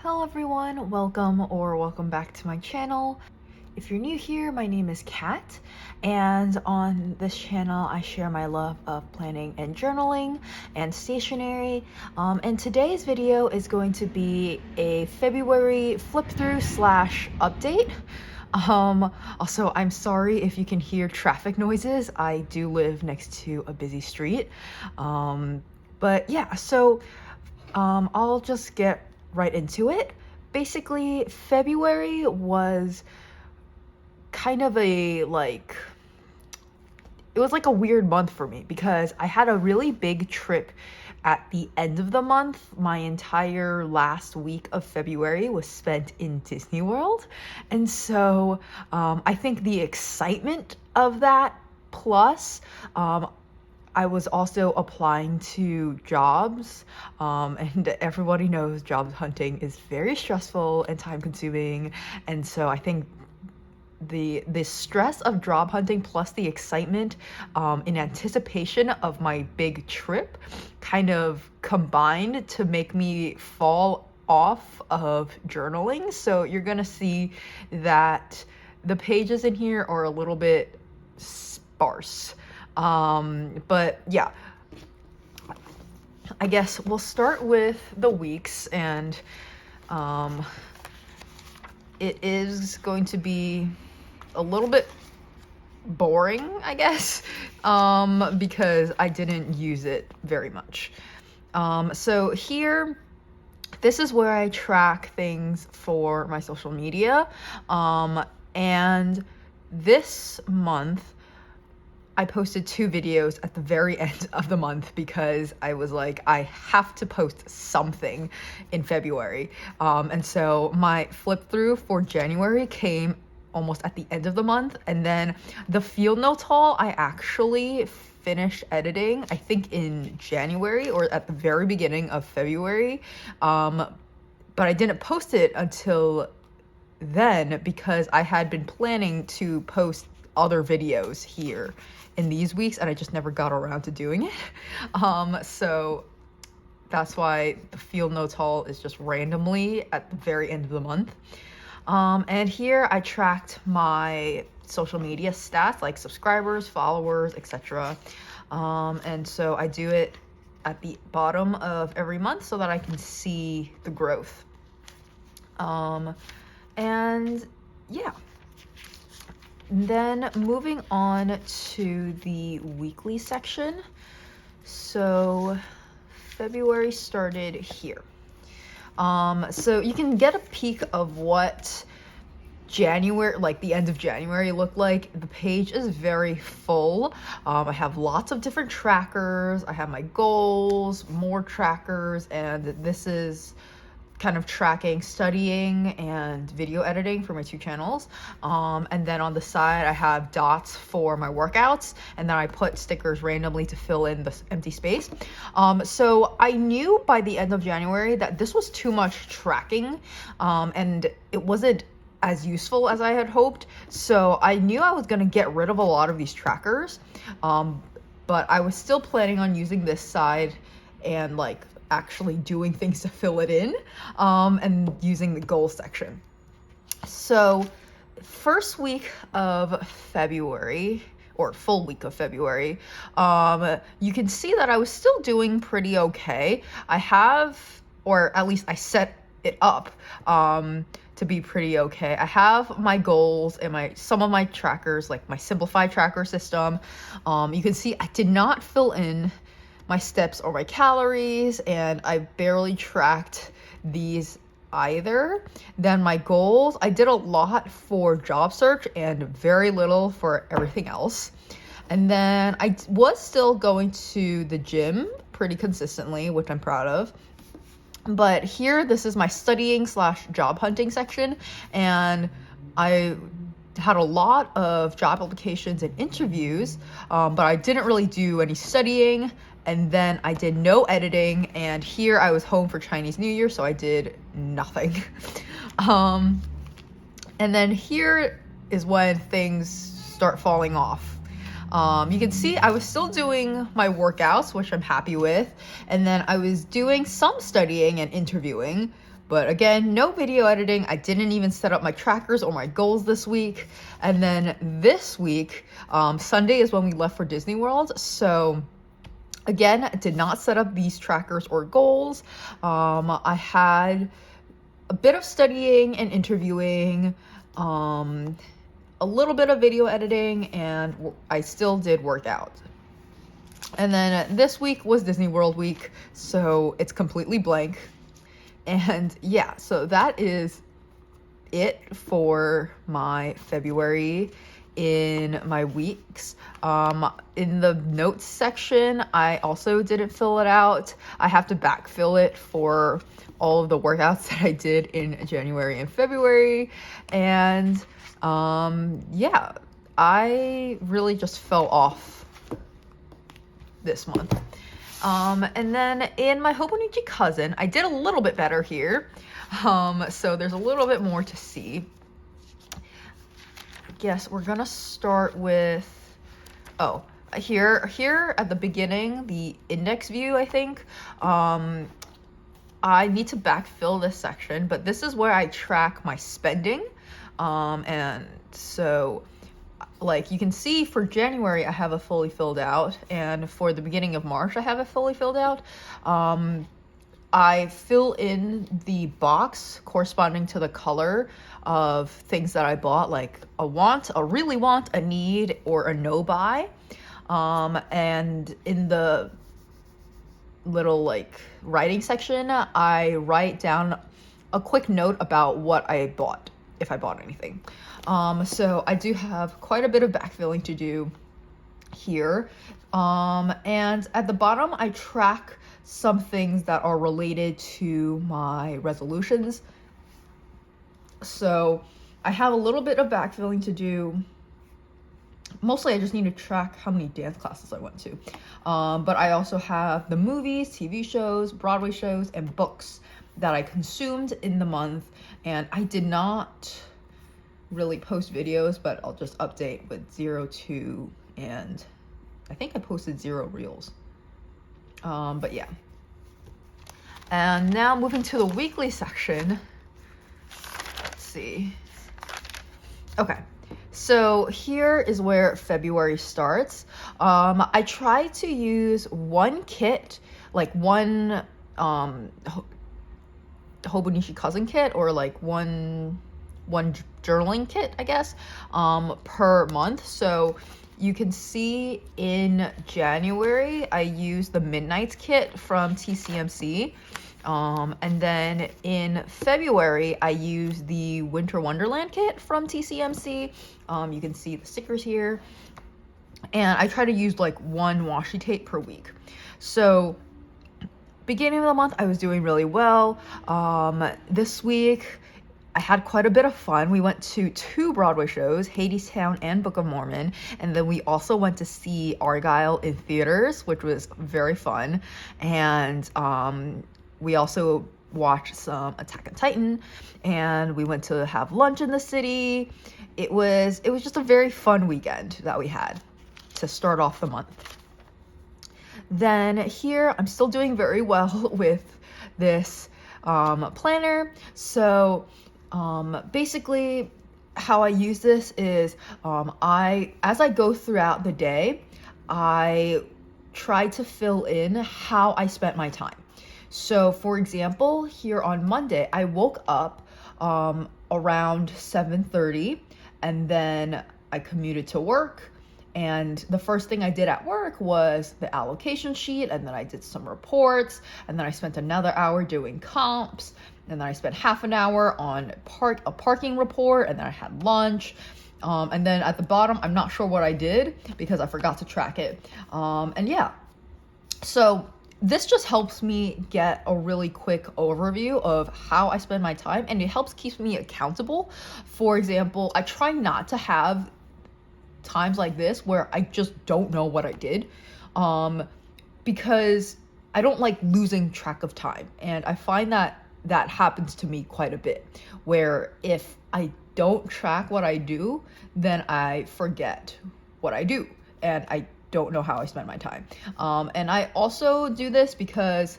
Hello everyone, welcome back to my channel. If you're new here, my name is Kat, and on this channel I share my love of planning and journaling and stationery. And today's video is going to be a February flip through slash update. Also, I'm sorry if you can hear traffic noises. I do live next to a busy street. But yeah, so I'll just get right into it. Basically, February was kind of it was like a weird month for me because I had a really big trip at the end of the month. My entire last week of February was spent in Disney World. And so I think the excitement of that, plus I was also applying to jobs, and everybody knows job hunting is very stressful and time consuming. And so I think the stress of job hunting plus the excitement in anticipation of my big trip kind of combined to make me fall off of journaling. So you're gonna see that the pages in here are a little bit sparse. But yeah, I guess we'll start with the weeks, and it is going to be a little bit boring, I guess, because I didn't use it very much. So here, this is where I track things for my social media, and this month I posted 2 videos at the very end of the month because I was like, I have to post something in February. And so my flip through for January came almost at the end of the month. And then the field notes haul, I actually finished editing, I think in January or at the very beginning of February. But I didn't post it until then because I had been planning to post other videos here in these weeks and I just never got around to doing it. So that's why the field notes haul is just randomly at the very end of the month. And here I tracked my social media stats like subscribers, followers, etc. And so I do it at the bottom of every month so that I can see the growth. And yeah. Then moving on to the weekly section. So February started here. So you can get a peek of what January, like the end of January, looked like. The page is very full. I have lots of different trackers. I have my goals, more trackers, and this is kind of tracking studying and video editing for my 2 channels. And then on the side, I have dots for my workouts, and then I put stickers randomly to fill in the empty space. So I knew by the end of January that this was too much tracking, and it wasn't as useful as I had hoped. So I knew I was gonna get rid of a lot of these trackers, but I was still planning on using this side and like actually doing things to fill it in, and using the goal section. So first week of February, or full week of February, you can see that I was still doing pretty okay. I have, or at least I set it up to be pretty okay. I have my goals and some of my trackers, like my simplified tracker system. You can see I did not fill in my steps or my calories, and I barely tracked these either. Then my goals, I did a lot for job search and very little for everything else. And then I was still going to the gym pretty consistently, which I'm proud of. But here, this is my studying slash job hunting section, and I had a lot of job applications and interviews, but I didn't really do any studying. And then I did no editing, and here I was home for Chinese New Year, so I did nothing. And then here is when things start falling off. You can see I was still doing my workouts, which I'm happy with, and then I was doing some studying and interviewing, But again, no video editing. I didn't even set up my trackers or my goals this week. And then this week, Sunday is when we left for Disney World. So again, I did not set up these trackers or goals. I had a bit of studying and interviewing, a little bit of video editing, and I still did work out. And then this week was Disney World week, so it's completely blank. And yeah, so that is it for my February in my weeks. In the notes section, I also didn't fill it out. I have to backfill it for all of the workouts that I did in January and February. And yeah, I really just fell off this month. And then in my Hobinichi Cousin, I did a little bit better here. So there's a little bit more to see. I guess we're gonna start with, here at the beginning, the index view, I think. I need to backfill this section, but this is where I track my spending. And so, like, you can see for January, I have it fully filled out, and for the beginning of March, I have it fully filled out. I fill in the box corresponding to the color of things that I bought, like a want, a really want, a need, or a no buy. And in the little like writing section, I write down a quick note about what I bought, if I bought anything. So I do have quite a bit of backfilling to do here. And at the bottom, I track some things that are related to my resolutions. So I have a little bit of backfilling to do. Mostly I just need to track how many dance classes I went to. But I also have the movies, TV shows, Broadway shows, and books that I consumed in the month. And I did not really post videos, but I'll just update with 0, 2, and I think I posted 0 reels. But yeah. And now moving to the weekly section. Let's see. Okay. So here is where February starts. I try to use one kit, like one Hobinichi Cousin kit, or like one journaling kit, I guess, per month. So you can see in January, I used the Midnights kit from TCMC. And then in February, I used the Winter Wonderland kit from TCMC. You can see the stickers here. And I try to use like one washi tape per week. So beginning of the month, I was doing really well. This week, I had quite a bit of fun. We went to 2 Broadway shows, Hadestown and Book of Mormon. And then we also went to see Argyle in theaters, which was very fun. And we also watched some Attack on Titan, and we went to have lunch in the city. It was just a very fun weekend that we had to start off the month. Then here, I'm still doing very well with this planner. So basically, how I use this is as I go throughout the day, I try to fill in how I spent my time. So for example, here on Monday, I woke up around 7:30, and then I commuted to work. And the first thing I did at work was the allocation sheet, and then I did some reports, and then I spent another hour doing comps, and then I spent half an hour on a parking report, and then I had lunch. And then at the bottom, I'm not sure what I did because I forgot to track it. And yeah, so this just helps me get a really quick overview of how I spend my time, and it helps keep me accountable. For example, I try not to have times like this where I just don't know what I did, because I don't like losing track of time. And I find that happens to me quite a bit, where if I don't track what I do, then I forget what I do, and I don't know how I spend my time. And I also do this because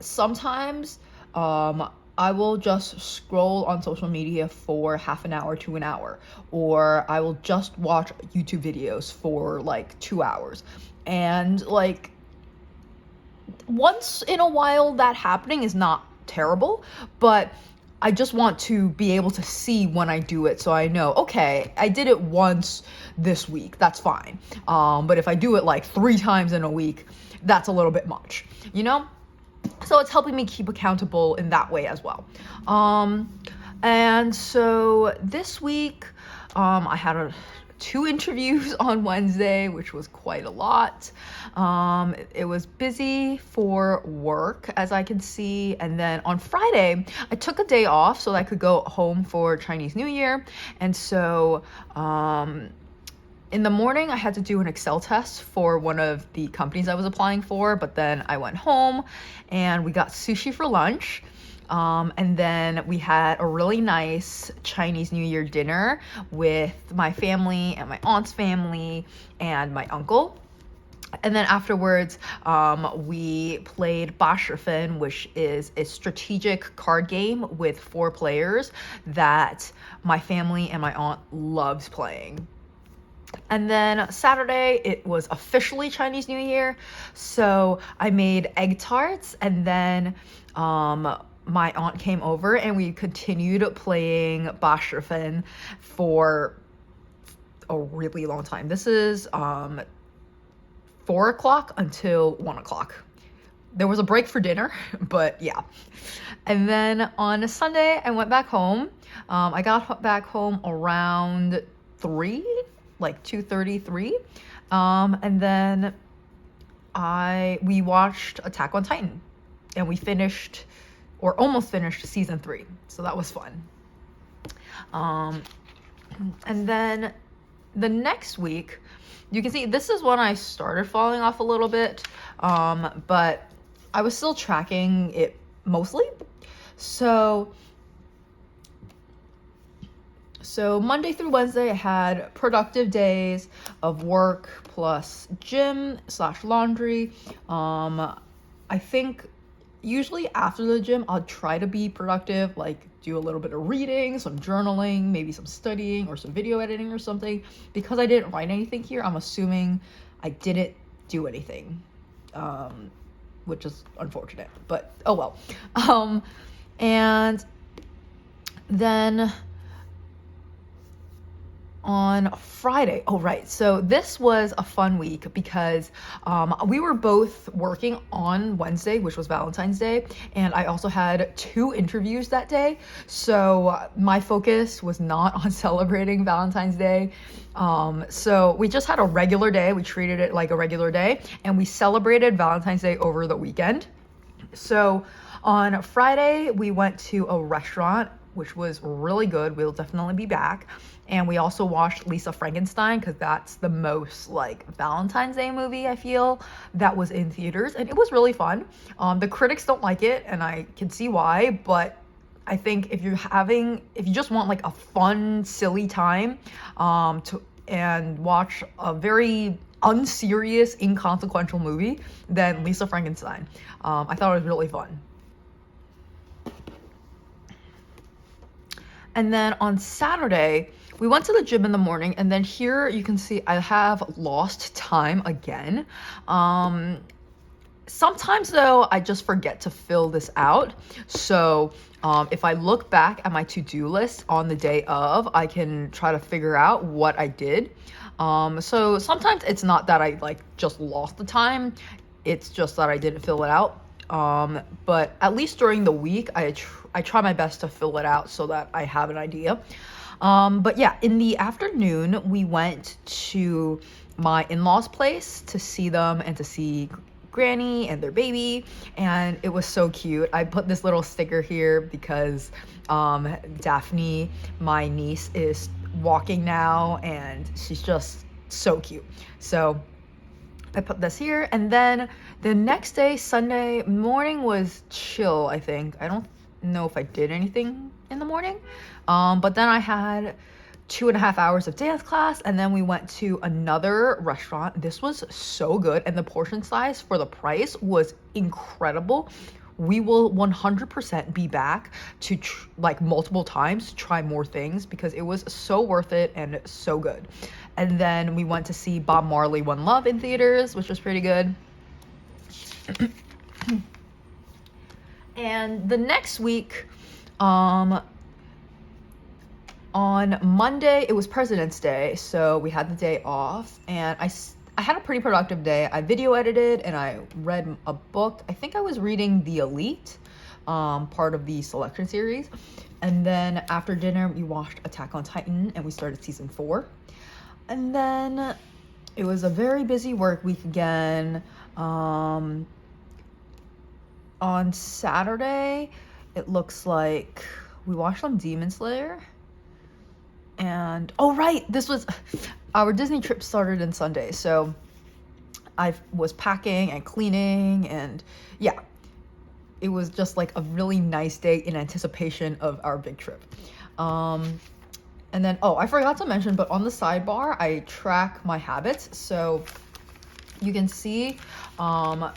sometimes I will just scroll on social media for half an hour to an hour, or I will just watch YouTube videos for like 2 hours. And like once in a while that happening is not terrible, but I just want to be able to see when I do it so I know, okay, I did it once this week, that's fine. But if I do it like 3 times in a week, that's a little bit much, you know? So it's helping me keep accountable in that way as well. And so this week, I had 2 interviews on Wednesday, which was quite a lot. It was busy for work, as I can see. And then on Friday, I took a day off so that I could go home for Chinese New Year. And so in the morning, I had to do an Excel test for one of the companies I was applying for, but then I went home and we got sushi for lunch. And then we had a really nice Chinese New Year dinner with my family and my aunt's family and my uncle. And then afterwards, we played Basherfin, which is a strategic card game with 4 players that my family and my aunt loves playing. And then Saturday, it was officially Chinese New Year, so I made egg tarts, and then my aunt came over and we continued playing Basherfin for a really long time. This is 4 o'clock until 1 o'clock. There was a break for dinner, but yeah. And then on a Sunday, I went back home. I got back home around 3, like 2:33. And then we watched Attack on Titan, and we finished, or almost finished, season 3. So that was fun. And then the next week, you can see this is when I started falling off a little bit, but I was still tracking it mostly. So Monday through Wednesday, I had productive days of work plus gym/laundry. I think usually after the gym, I'll try to be productive, like do a little bit of reading, some journaling, maybe some studying or some video editing or something. Because I didn't write anything here, I'm assuming I didn't do anything, which is unfortunate, but oh well. And then on Friday, oh right, so this was a fun week because we were both working on Wednesday, which was Valentine's Day, and I also had 2 interviews that day, so my focus was not on celebrating Valentine's Day. So we just had a regular day, we treated it like a regular day, and we celebrated Valentine's Day over the weekend. So on Friday, we went to a restaurant, which was really good. We'll definitely be back. And we also watched Lisa Frankenstein, because that's the most like Valentine's Day movie I feel that was in theaters, and it was really fun. The critics don't like it, and I can see why, but I think if you just want like a fun, silly time and watch a very unserious, inconsequential movie, then Lisa Frankenstein. I thought it was really fun. And then on Saturday, we went to the gym in the morning, and then here you can see I have lost time again. Sometimes though, I just forget to fill this out. So if I look back at my to-do list on the day of, I can try to figure out what I did. So sometimes it's not that I like just lost the time, it's just that I didn't fill it out. But at least during the week, I try my best to fill it out so that I have an idea. But yeah, in the afternoon, we went to my in-laws' place to see them and to see Granny and their baby, and it was so cute. I put this little sticker here because Daphne, my niece, is walking now, and she's just so cute. So I put this here, and then the next day, Sunday morning, was chill, I think. I don't know if I did anything in the morning, but then I had 2.5 hours of dance class, and then we went to another restaurant. This was so good, and the portion size for the price was incredible. we will 100% be back to like multiple times to try more things because it was so worth it and so good. And then we went to see Bob Marley One Love in theaters, which was pretty good. And the next week, on Monday, it was President's Day, so we had the day off, and I had a pretty productive day. I video edited and I read a book. I think I was reading The Elite, part of the selection series. And then after dinner, we watched Attack on Titan and we started season 4. And then it was a very busy work week again. On Saturday, it looks like we watched some Demon Slayer. And, oh right, this was, our Disney trip started on Sunday, so I was packing and cleaning, and yeah, it was just like a really nice day in anticipation of our big trip. And then, oh, I forgot to mention, but on the sidebar, I track my habits, so you can see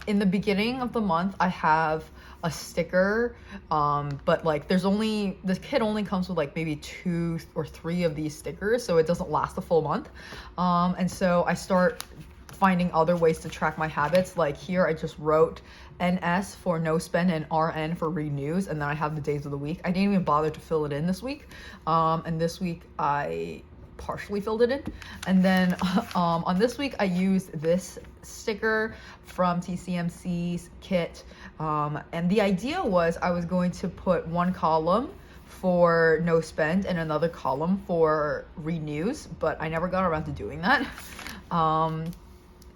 in the beginning of the month, I have a sticker, but like the kit only comes with like maybe 2 or 3 of these stickers, so it doesn't last the full month. And so I start finding other ways to track my habits. Like here I just wrote NS for no spend and RN for renews, and then I have the days of the week. I didn't even bother to fill it in this week, and this week I partially filled it in. And then on this week I used this sticker from TCMC's kit, and the idea was I was going to put one column for no spend and another column for renews, but I never got around to doing that.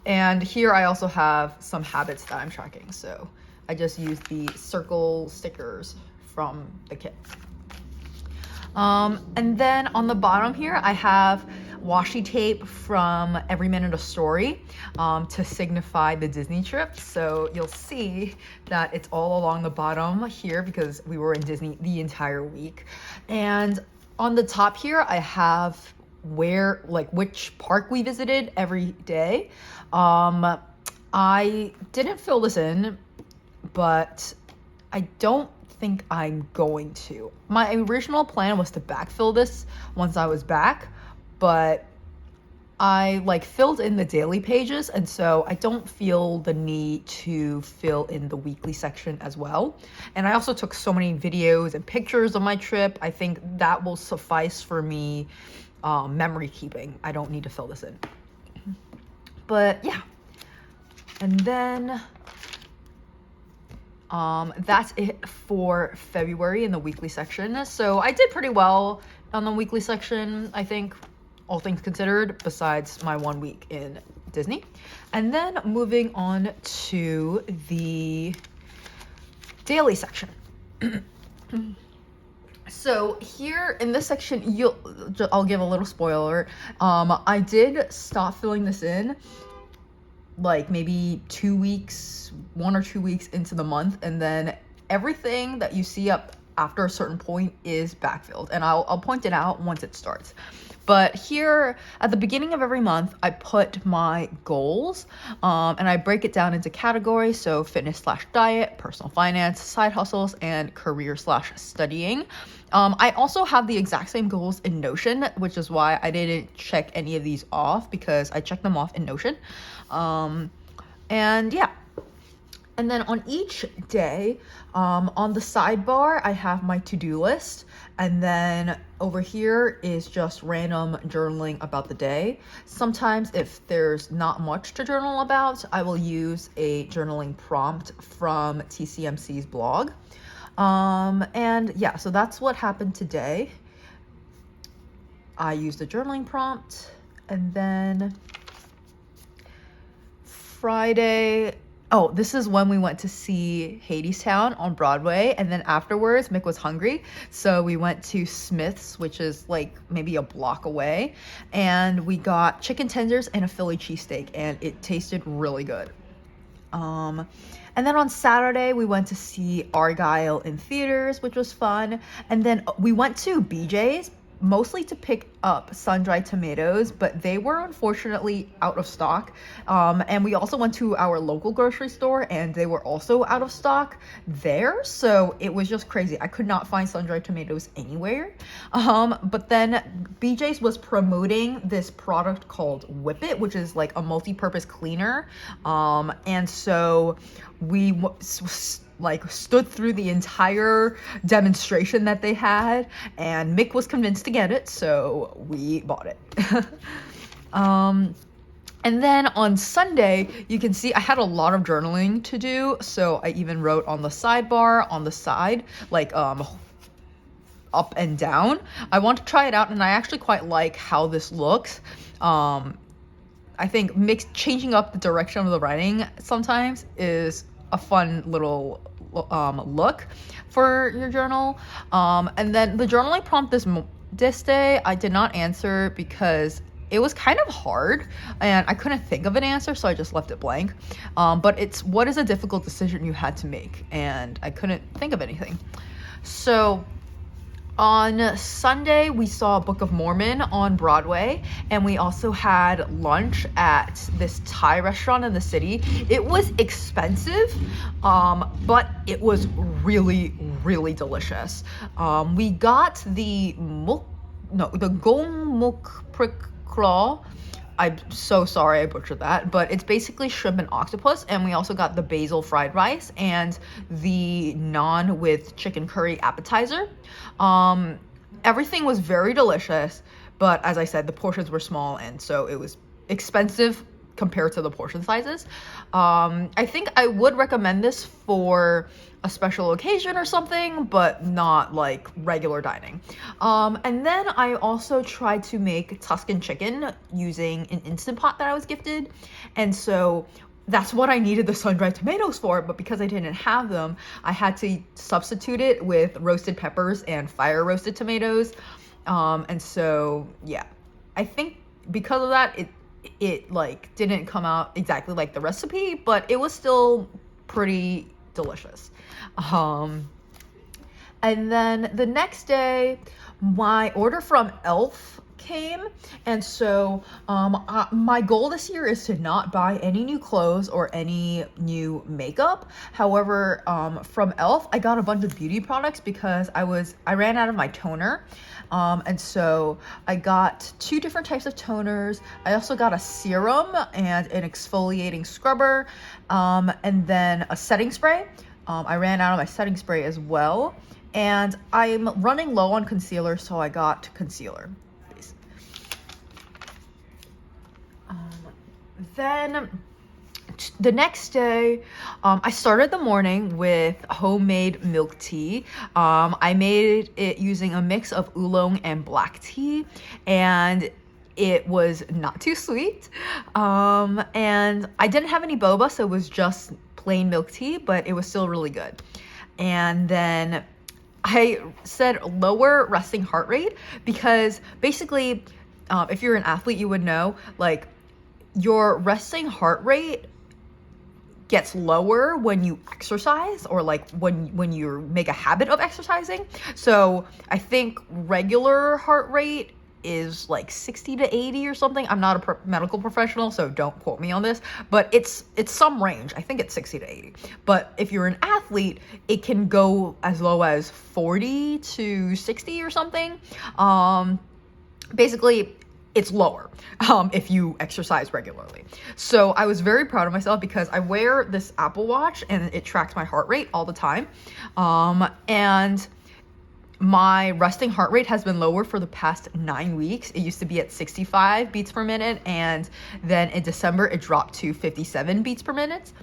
And here I also have some habits that I'm tracking, so I just used the circle stickers from the kit. And then on the bottom here, I have washi tape from Every Minute a Story to signify the Disney trip. So you'll see that it's all along the bottom here because we were in Disney the entire week. And on the top here, I have which park we visited every day. I didn't fill this in, but I don't think I'm going to. My original plan was to backfill this once I was back, but I filled in the daily pages, and so I don't feel the need to fill in the weekly section as well. And I also took so many videos and pictures of my trip. I think that will suffice for me memory keeping. I don't need to fill this in. But yeah. And then that's it for February in the weekly section. So I did pretty well on the weekly section, I think, all things considered, besides my 1 week in Disney. And then moving on to the daily section. So here in this section, I'll give a little spoiler. I did stop filling this in like maybe 2 weeks, 1 or 2 weeks into the month, and then everything that you see up after a certain point is backfilled, and I'll point it out once it starts. But here at the beginning of every month, I put my goals, and I break it down into categories. So fitness/diet, personal finance, side hustles, and career/studying. I also have the exact same goals in Notion, which is why I didn't check any of these off, because I checked them off in Notion. And yeah. And then on each day, on the sidebar, I have my to-do list. And then over here is just random journaling about the day. Sometimes if there's not much to journal about, I will use a journaling prompt from TCMC's blog. And yeah, so that's what happened today. I used a journaling prompt, and then Friday, oh, this is when we went to see Hadestown on Broadway, and then afterwards Mick was hungry, so we went to Smith's, which is like maybe a block away, and we got chicken tenders and a Philly cheesesteak, and it tasted really good. And then on Saturday, we went to see Argyle in theaters, which was fun. And then we went to BJ's, mostly to pick up sun-dried tomatoes, but they were unfortunately out of stock. And we also went to our local grocery store and they were also out of stock there. So it was just crazy. I could not find sun-dried tomatoes anywhere. But then BJ's was promoting this product called Whip It, which is like a multi-purpose cleaner. And so we stood through the entire demonstration that they had, and Mick was convinced to get it, so we bought it. And then on Sunday, you can see I had a lot of journaling to do, so I even wrote on the sidebar on the side, like up and down. I want to try it out, and I actually quite like how this looks. I think changing up the direction of the writing sometimes is a fun little look for your journal. And then the journaling prompt this day, I did not answer because it was kind of hard and I couldn't think of an answer, so I just left it blank. But it's, what is a difficult decision you had to make? And I couldn't think of anything. So on Sunday, we saw Book of Mormon on Broadway, and we also had lunch at this Thai restaurant in the city. It was expensive, but it was really, really delicious. We got the gong muk prik claw. I'm so sorry I butchered that, but it's basically shrimp and octopus, and we also got the basil fried rice and the naan with chicken curry appetizer. Everything was very delicious, but as I said, the portions were small, and so it was expensive compared to the portion sizes. I think I would recommend this for a special occasion or something, but not like regular dining. And then I also tried to make Tuscan chicken using an Instant Pot that I was gifted. And so that's what I needed the sun-dried tomatoes for, but because I didn't have them, I had to substitute it with roasted peppers and fire roasted tomatoes. And so, yeah, I think because of that, it like didn't come out exactly like the recipe, but it was still pretty delicious. And then the next day, my order from Elf came, and so my goal this year is to not buy any new clothes or any new makeup. However, from Elf, I got a bunch of beauty products because I ran out of my toner. And so I got 2 different types of toners. I also got a serum and an exfoliating scrubber, and then a setting spray. I ran out of my setting spray as well, and I'm running low on concealer, so I got concealer. Then the next day, I started the morning with homemade milk tea. I made it using a mix of oolong and black tea, and it was not too sweet. And I didn't have any boba, so it was just plain milk tea, but it was still really good. And then I said lower resting heart rate because basically, if you're an athlete, you would know, like, your resting heart rate gets lower when you exercise, or like when you make a habit of exercising. So I think regular heart rate is like 60 to 80 or something. I'm not a medical professional, so don't quote me on this, but it's some range. I think it's 60 to 80. But if you're an athlete, it can go as low as 40 to 60 or something. Basically, it's lower if you exercise regularly. So I was very proud of myself because I wear this Apple Watch and it tracks my heart rate all the time. And my resting heart rate has been lower for the past 9 weeks. It used to be at 65 beats per minute, and then in December it dropped to 57 beats per minute.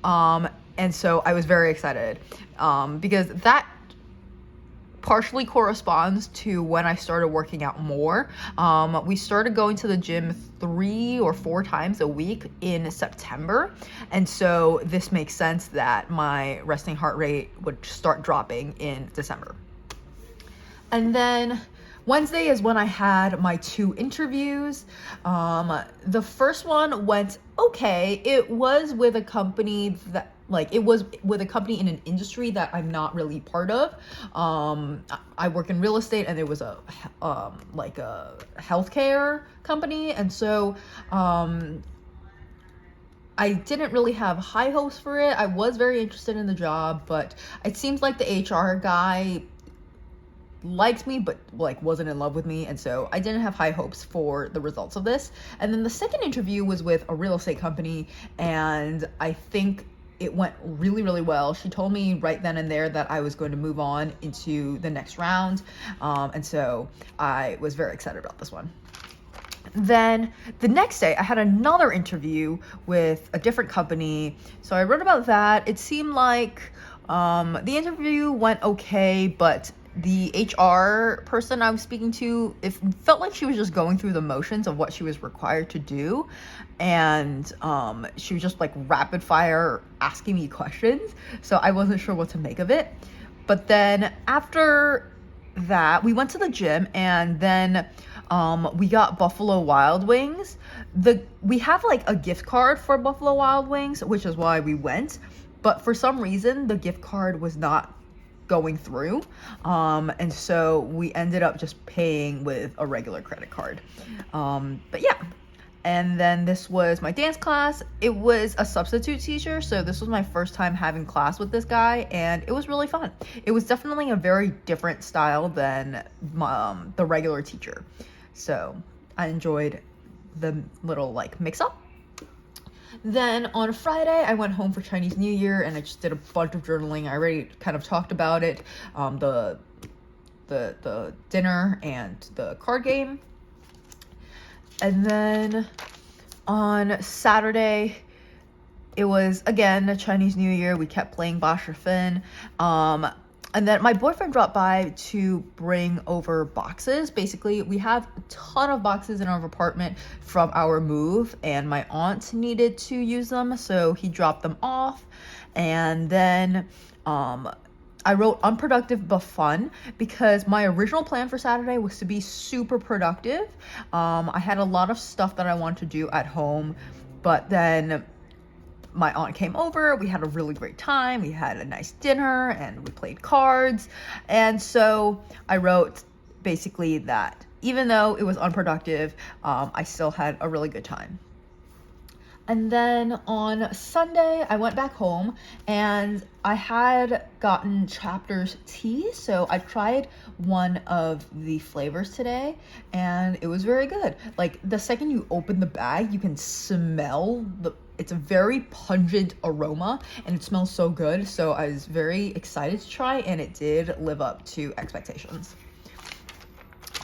And so I was very excited because that partially corresponds to when I started working out more. We started going to the gym 3 or 4 times a week in September, and so this makes sense that my resting heart rate would start dropping in December. And then Wednesday is when I had my 2 interviews. The first one went okay. It was with a company that like it was with a company in an industry that I'm not really part of. I work in real estate, and it was a like a healthcare company, and so I didn't really have high hopes for it. I was very interested in the job, but it seems like the HR guy liked me but like wasn't in love with me, and so I didn't have high hopes for the results of this. And then the second interview was with a real estate company, and I think it went really, really well. She told me right then and there that I was going to move on into the next round, and so I was very excited about this one. Then the next day I had another interview with a different company, so I wrote about that. It seemed like the interview went okay, but the HR person I was speaking to, it felt like she was just going through the motions of what she was required to do, and she was just like rapid fire asking me questions, so I wasn't sure what to make of it. But then after that, we went to the gym, and then we got Buffalo Wild Wings. We have like a gift card for Buffalo Wild Wings, which is why we went, but for some reason the gift card was not going through, and so we ended up just paying with a regular credit card. But yeah, and then this was my dance class. It was a substitute teacher, so this was my first time having class with this guy, and it was really fun. It was definitely a very different style than the regular teacher, so I enjoyed the little like mix up. Then on Friday, I went home for Chinese New Year, and I just did a bunch of journaling. I already kind of talked about it, the dinner and the card game. And then on Saturday, it was again a Chinese New Year. We kept playing Basher Fin. And then my boyfriend dropped by to bring over boxes. Basically, we have a ton of boxes in our apartment from our move, and my aunt needed to use them, so he dropped them off. And then I wrote unproductive but fun, because my original plan for Saturday was to be super productive. I had a lot of stuff that I wanted to do at home, but then my aunt came over, we had a really great time, we had a nice dinner, and we played cards. And so I wrote basically that even though it was unproductive, I still had a really good time. And then on Sunday, I went back home, and I had gotten Chapters tea, so I tried one of the flavors today, and it was very good. Like, the second you open the bag, you can smell it's a very pungent aroma, and it smells so good, so I was very excited to try, and it did live up to expectations.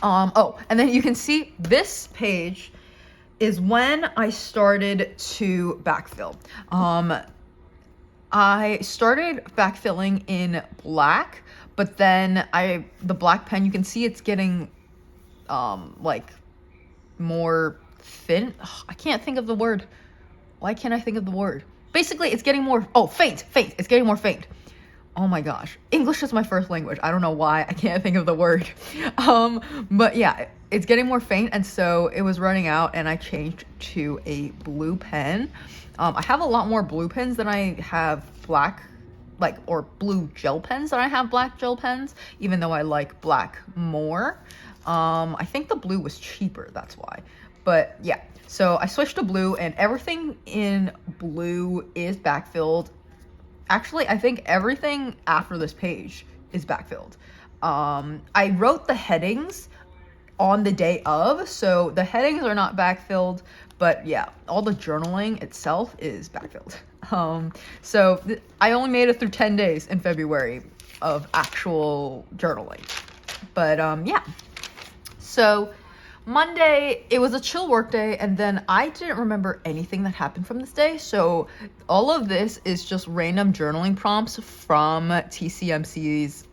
Oh, and then you can see this page is when I started to backfill. I started backfilling in black, but then the black pen, you can see it's getting like more thin. I can't think of the word. Why can't I think of the word? Basically, it's getting more, faint. It's getting more faint. Oh my gosh. English is my first language. I don't know why I can't think of the word. But yeah, it's getting more faint, and so it was running out, and I changed to a blue pen. I have a lot more blue pens than I have black, or blue gel pens than I have black gel pens, even though I like black more. I think the blue was cheaper, that's why. But yeah, so I switched to blue, and everything in blue is backfilled. Actually, I think everything after this page is backfilled. I wrote the headings on the day of, so the headings are not backfilled, but yeah, all the journaling itself is backfilled. So I only made it through 10 days in February of actual journaling. But yeah, so Monday, it was a chill work day, and then I didn't remember anything that happened from this day, so all of this is just random journaling prompts from TCMC's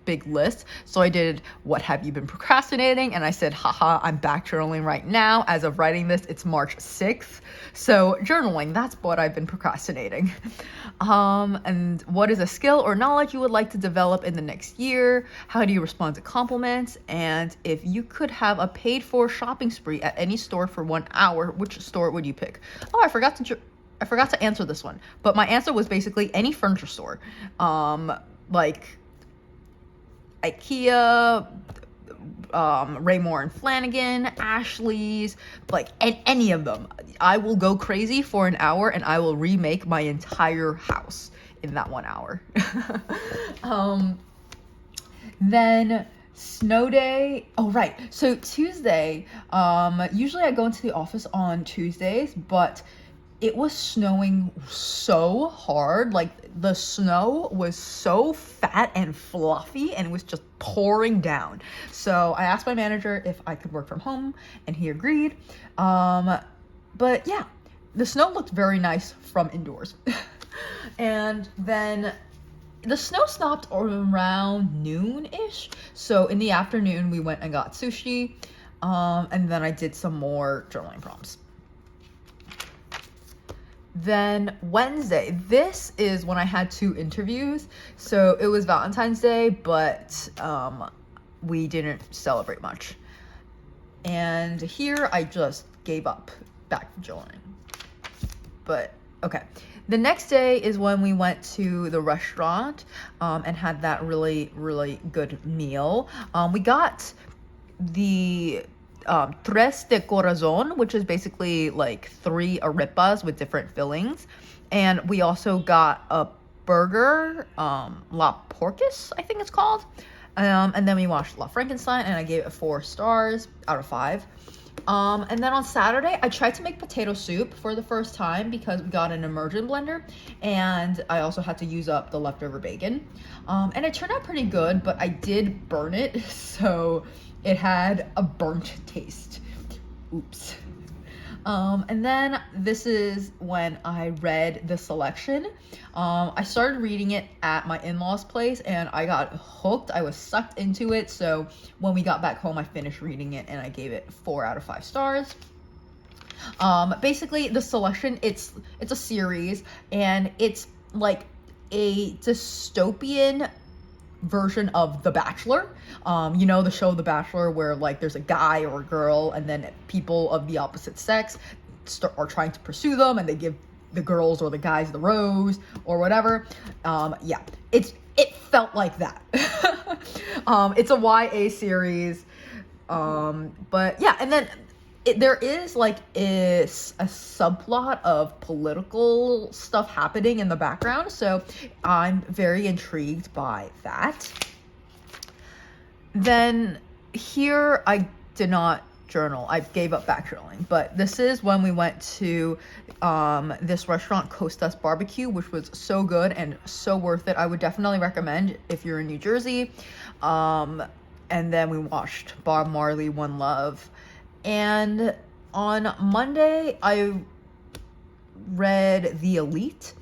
big list. So I did, what have you been procrastinating? And I said, haha, I'm back journaling right now. As of writing this, it's March 6th. So journaling, that's what I've been procrastinating. And what is a skill or knowledge you would like to develop in the next year? How do you respond to compliments? And if you could have a paid for shopping spree at any store for 1 hour, which store would you pick? Oh, I forgot to I forgot to answer this one, but my answer was basically any furniture store. Like IKEA, Raymore and Flanagan, Ashley's, like any of them. I will go crazy for an hour and I will remake my entire house in that 1 hour. Then snow day. Oh, right. So Tuesday, usually I go into the office on Tuesdays, but it was snowing so hard. Like the snow was so fat and fluffy and it was just pouring down. So I asked my manager if I could work from home and he agreed. But yeah, the snow looked very nice from indoors. And then the snow stopped around noon-ish. So in the afternoon, we went and got sushi. And then I did some more journaling prompts. Then Wednesday, this is when I had 2 interviews. So it was Valentine's Day, but we didn't celebrate much. And here I just gave up back to journaling. But okay. The next day is when we went to the restaurant and had that really, really good meal. We got the tres de corazon, which is basically like 3 arepas with different fillings. And we also got a burger, La Porcus, I think it's called. And then we watched La Frankenstein and I gave it 4 stars out of 5. And then on Saturday, I tried to make potato soup for the first time because we got an immersion blender and I also had to use up the leftover bacon. And it turned out pretty good, but I did burn it, so it had a burnt taste. Oops. And then this is when I read The Selection. I started reading it at my in-laws' place and I got hooked. I was sucked into it. So when we got back home, I finished reading it and I gave it 4 out of 5 stars. Basically, The Selection, it's a series and it's like a dystopian version of The Bachelor. You know, the show The Bachelor, where like there's a guy or a girl and then people of the opposite sex are trying to pursue them and they give the girls or the guys the rose or whatever. Yeah, it felt like that. It's a YA series. But yeah, and then there is like a subplot of political stuff happening in the background, so I'm very intrigued by that. Then here I did not journal. I gave up back journaling, but this is when we went to this restaurant, Costa's Barbecue, which was so good and so worth it. I would definitely recommend if you're in New Jersey. And then we watched Bob Marley, One Love. And on Monday, I read The Elite,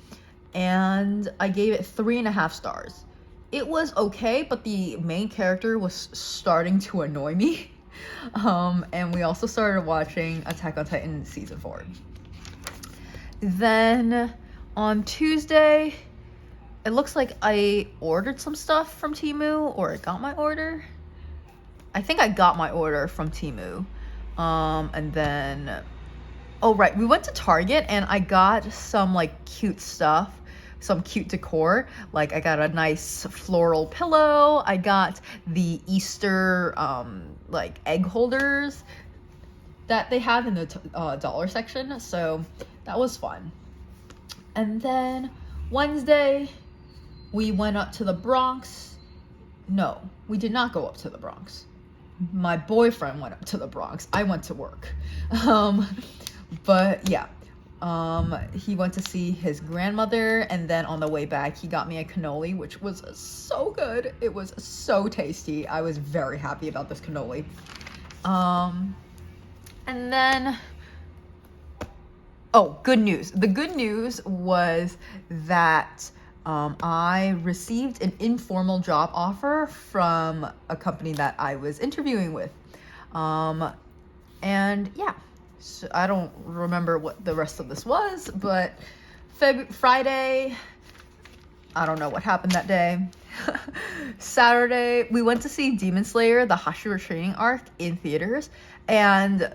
and I gave it 3.5 stars. It was okay, but the main character was starting to annoy me. And we also started watching Attack on Titan Season 4. Then on Tuesday, it looks like I ordered some stuff from Temu, or I got my order. I think I got my order from Temu. And then, oh right, we went to Target and I got some like cute stuff, some cute decor. Like I got a nice floral pillow. I got the Easter, like egg holders that they have in the dollar section. So that was fun. And then Wednesday, we went up to the Bronx. No, we did not go up to the Bronx. My boyfriend went up to the Bronx. I went to work. But yeah, he went to see his grandmother, and then on the way back, he got me a cannoli, which was so good. It was so tasty. I was very happy about this cannoli. And then, oh, good news. The good news was that I received an informal job offer from a company that I was interviewing with. And yeah, so I don't remember what the rest of this was, but Friday, I don't know what happened that day. Saturday, we went to see Demon Slayer, the Hashira training arc in theaters, and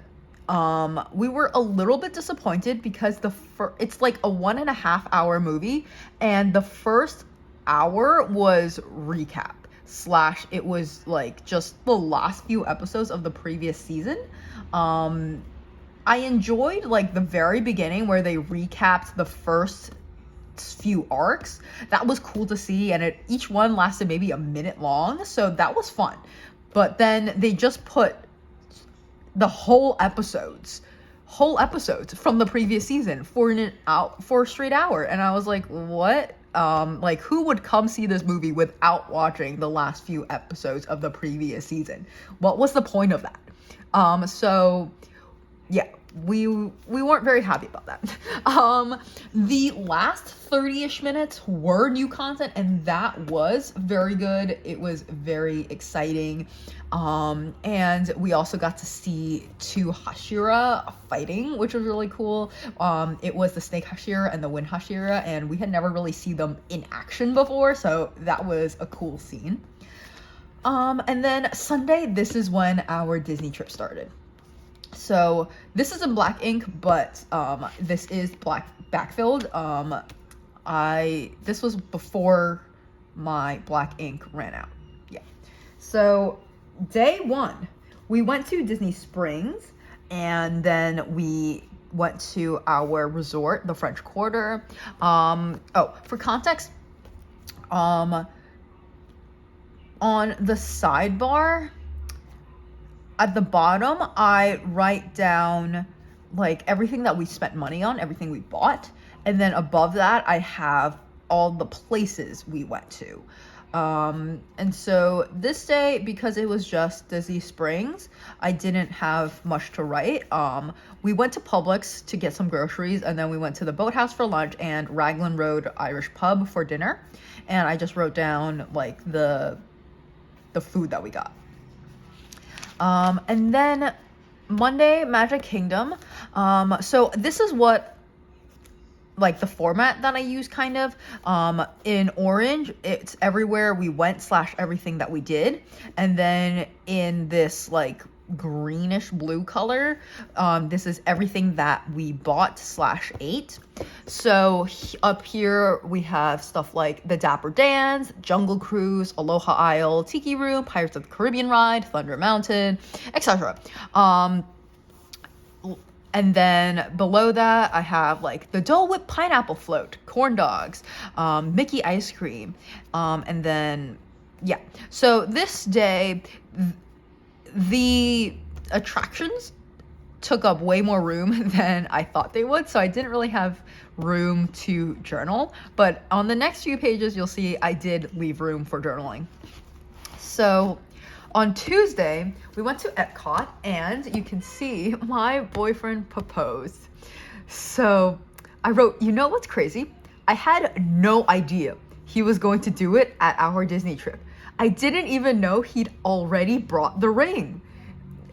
We were a little bit disappointed because it's like a 1.5 hour movie, and the first hour was recap slash it was like just the last few episodes of the previous season. I enjoyed like the very beginning where they recapped the first few arcs. That was cool to see, and each one lasted maybe a minute long, so that was fun. But then they just put the whole episodes from the previous season for a straight hour, and I was like, what? Like, who would come see this movie without watching the last few episodes of the previous season? What was the point of that? So yeah, we weren't very happy about that. The last 30-ish minutes were new content, and that was very good. It was very exciting. And we also got to see 2 Hashira fighting, which was really cool. It was the Snake Hashira and the Wind Hashira, and we had never really seen them in action before, so that was a cool scene. And then Sunday, this is when our Disney trip started. So this is in black ink, but this is black backfilled. This was before my black ink ran out. Yeah. So day 1, we went to Disney Springs, and then we went to our resort, the French Quarter. For context, on the sidebar at the bottom, I write down like everything that we spent money on, everything we bought, and then above that I have all the places we went to. And so this day, because it was just Disney Springs, I didn't have much to write. We went to Publix to get some groceries, and then we went to the Boathouse for lunch and Raglan Road Irish Pub for dinner. And I just wrote down like the food that we got. And then Monday, Magic Kingdom. So this is what, like, the format that I use, kind of. In orange, it's everywhere we went / everything that we did. And then in this, like, greenish blue color, this is everything that we bought / ate. So up here we have stuff like the Dapper Dans, Jungle Cruise, Aloha Isle, Tiki Room, Pirates of the Caribbean Ride, Thunder Mountain, etc. And then below that, I have like the Dole Whip Pineapple Float, corn dogs, Mickey ice cream, and then, yeah. So this day, the attractions took up way more room than I thought they would, so I didn't really have room to journal. But on the next few pages, you'll see I did leave room for journaling. So on Tuesday, we went to Epcot, and you can see my boyfriend proposed. So I wrote, you know what's crazy? I had no idea he was going to do it at our Disney trip. I didn't even know he'd already brought the ring.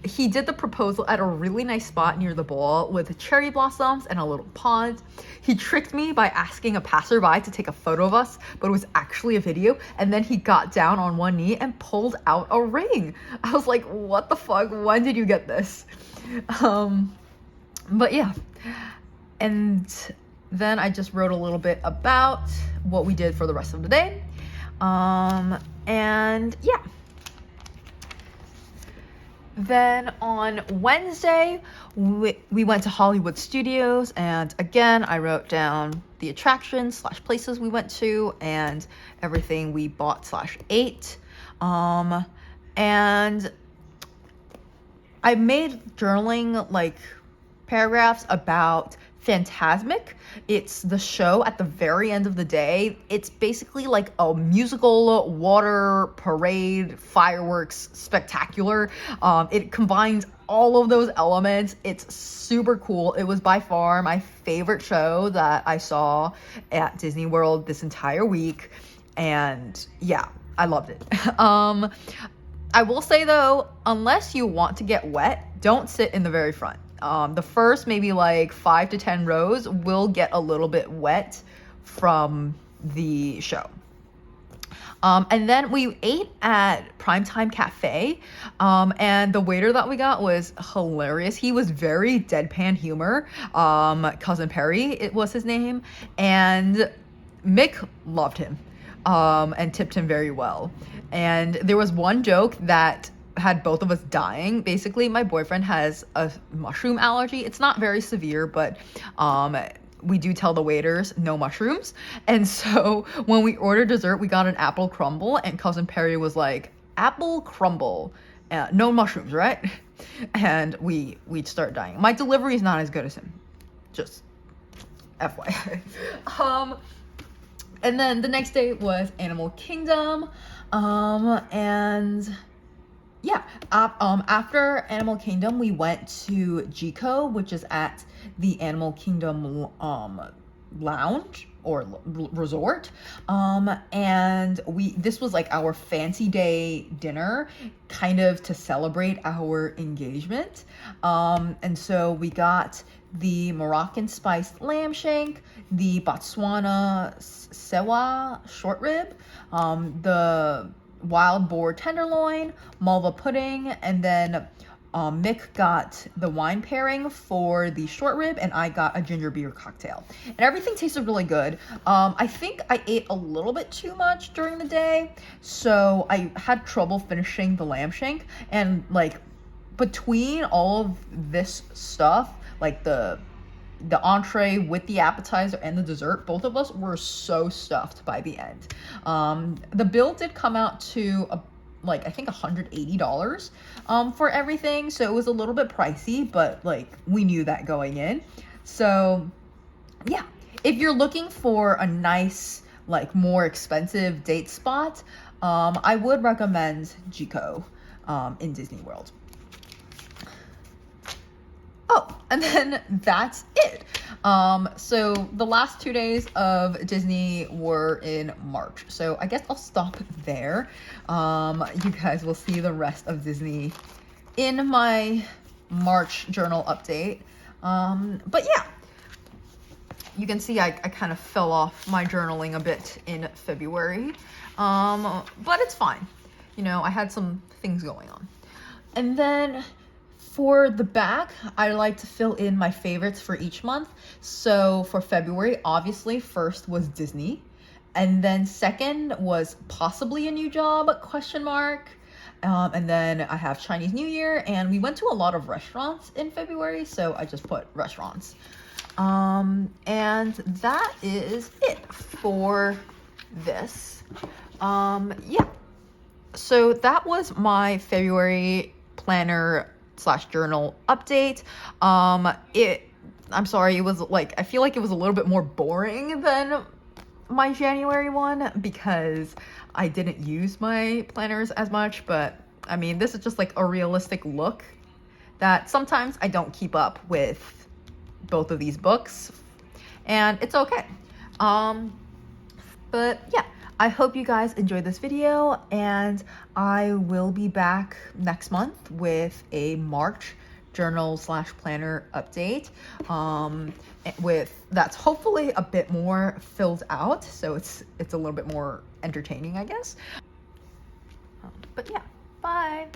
He did the proposal at a really nice spot near the ball with cherry blossoms and a little pond. He tricked me by asking a passerby to take a photo of us, but it was actually a video. And then he got down on one knee and pulled out a ring. I was like, what the fuck? When did you get this? But yeah. And then I just wrote a little bit about what we did for the rest of the day. And yeah. Then on Wednesday, we went to Hollywood Studios, and again, I wrote down the attractions / places we went to and everything we bought / ate. And I made journaling like paragraphs about Fantasmic. It's the show at the very end of the day. It's basically like a musical water parade fireworks spectacular. It combines all of those elements. It's super cool. It was by far my favorite show that I saw at Disney World this entire week, and yeah, I loved it. I will say though, unless you want to get wet, don't sit in the very front. The first maybe like 5 to 10 rows will get a little bit wet from the show. And then we ate at Primetime Cafe, and the waiter that we got was hilarious. He was very deadpan humor. Cousin Perry, it was his name, and Mick loved him, and tipped him very well. And there was one joke that had both of us dying. Basically, my boyfriend has a mushroom allergy. It's not very severe, but we do tell the waiters no mushrooms. And so when we ordered dessert, we got an apple crumble, and Cousin Perry was like, apple crumble, no mushrooms, right? And we'd start dying. My delivery is not as good as him, just FYI. And then the next day was Animal Kingdom, and yeah, after Animal Kingdom, we went to Jico, which is at the Animal Kingdom lounge or resort, and this was like our fancy day dinner, kind of to celebrate our engagement, and so we got the Moroccan spiced lamb shank, the Botswana sewa short rib, the wild boar tenderloin, malva pudding, and then Mick got the wine pairing for the short rib, and I got a ginger beer cocktail. And everything tasted really good. I think I ate a little bit too much during the day, so I had trouble finishing the lamb shank. And like between all of this stuff, like the entree with the appetizer and the dessert, both of us were so stuffed by the end. The bill did come out to I think $180 for everything, so it was a little bit pricey, but like we knew that going in. So yeah, if you're looking for a nice, like more expensive date spot, I would recommend Jico in Disney World. Oh, and then that's it. So the last 2 days of Disney were in March. So I guess I'll stop there. You guys will see the rest of Disney in my March journal update. But yeah, you can see I kind of fell off my journaling a bit in February. But it's fine. You know, I had some things going on. And then for the back, I like to fill in my favorites for each month. So for February, obviously, first was Disney. And then second was possibly a new job, ? And then I have Chinese New Year, and we went to a lot of restaurants in February, so I just put restaurants. And that is it for this. Yeah. So that was my February planner / journal update. I'm sorry, it was like, I feel like it was a little bit more boring than my January one because I didn't use my planners as much, but I mean, this is just like a realistic look that sometimes I don't keep up with both of these books, and it's okay. But yeah, I hope you guys enjoyed this video, and I will be back next month with a March journal / planner update, that's hopefully a bit more filled out, so it's a little bit more entertaining, I guess. But yeah, bye.